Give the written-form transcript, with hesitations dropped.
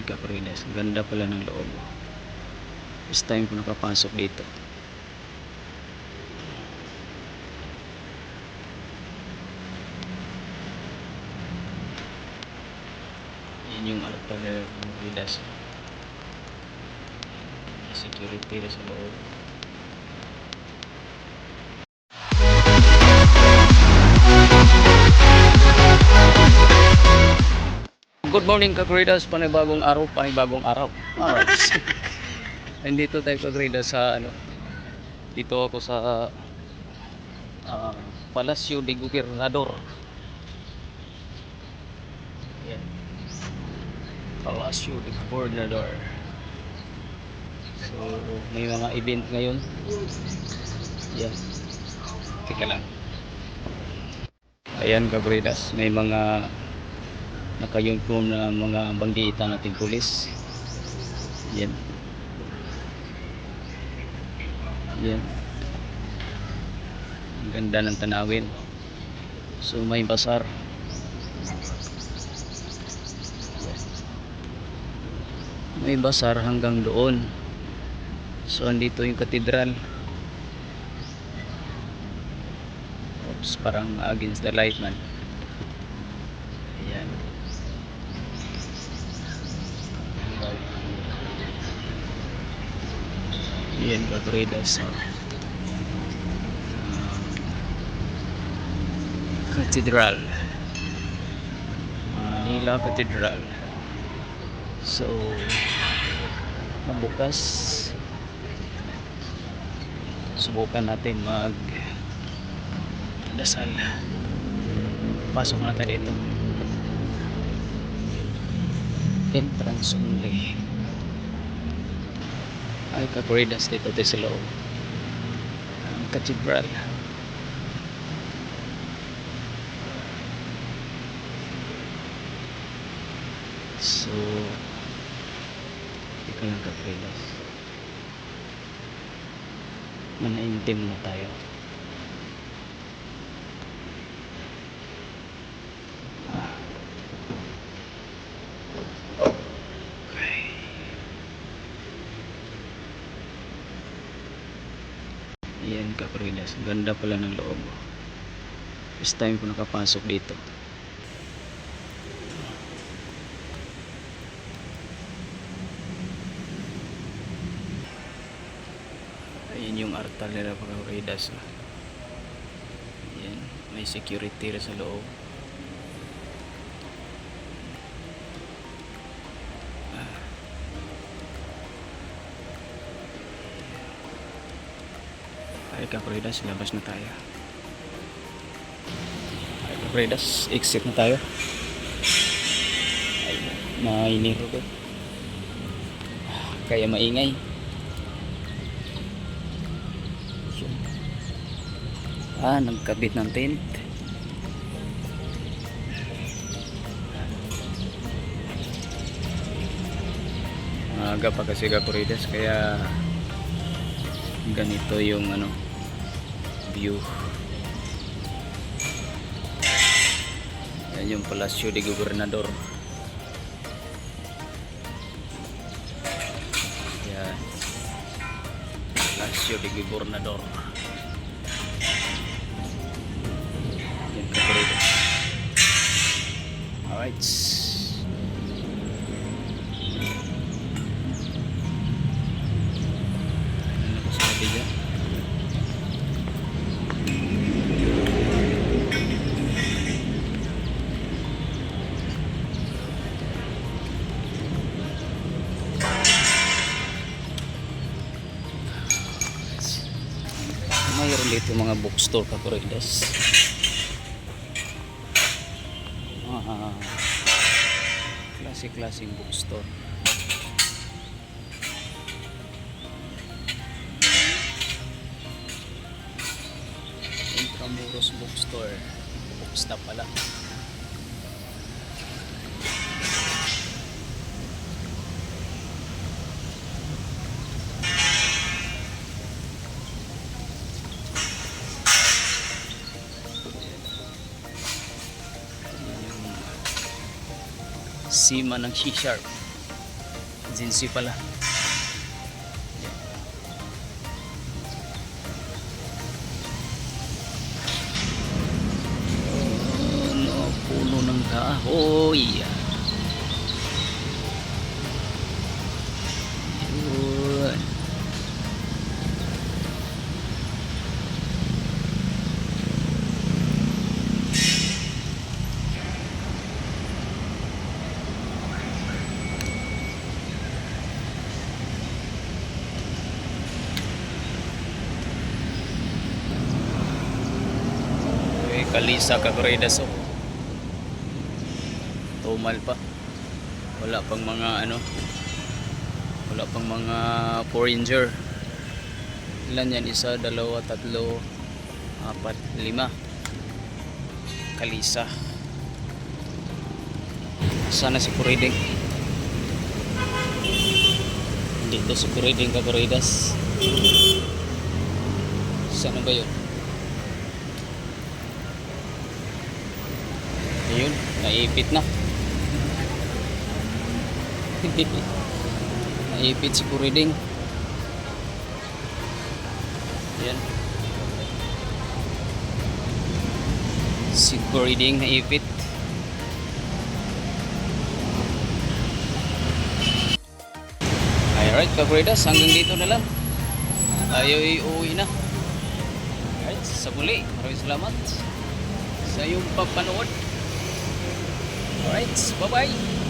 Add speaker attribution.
Speaker 1: Yan Capriles, ganda pala ng loob. First time ko nakapasok dito. Yan yung altar ng Capriles. Security na sa loob. Good morning Capriles, panibagong araw. Alright. Nandito tayo Capriles sa dito ako sa Palacio de Gobernador. Yan. Palacio de Gobernador. So may mga event ngayon. Yan. Tika lang. Ayan Capriles, may mga naka-uniform na mga banggita nating pulis. Yan. Yan. Ang ganda ng tanawin. So may basar. May basar hanggang doon. So andito yung katedral. Oops, parang against the light man. Ayan. Ayan Capriles. Cathedral, Manila Cathedral. So mabukas, subukan natin mag dasal. Pasok na tayo dito. Entrance only. Ay Capriles, dito tayo sa loob ang cathedral. So ito lang Capriles, manaintim na tayo. Okay. Ayan Capriles, ganda pala ng loob. First time ko nakapasok dito. Ayan yung altar nila Capriles. Ayan, may security rin sa loob. Ay Capriles, labas na tayo. Ay Capriles, exit na tayo. Ay, mainiro ko. Kaya maingay. Nagkabit ng tent. Maaga pa kasi Capriles, kaya ganito yung view. Yan yung Palacio de Gobernador. Yan, Palacio de Gobernador. Yan Capriles. Alright. Ano ko sabi dyan? Mayroon dito mga bookstore Capriles. Klaseng bookstore. Intramuros bookstore. Bookstop pala. Sima ng C-Sharp. Agency pala. Ano, puno ng kahoy. Yun. Kalisa Cagredas, oh. Tumal pa. Wala pang mga ano, wala pang mga foreigner. Ilan yan? Isa, dalawa, tatlo, apat, lima. Kalisa. Sana si Puriding. Dito si Puriding Cagredas. Sana ba yun? Ayun, naipit na. Naipit si Puriding. Ayan. Si Puriding naipit. Alright, Cagredas, hanggang dito na lang. Tayo uuwi na. Alright, sa muli, maraming salamat sa iyong papanood. Alright, bye-bye.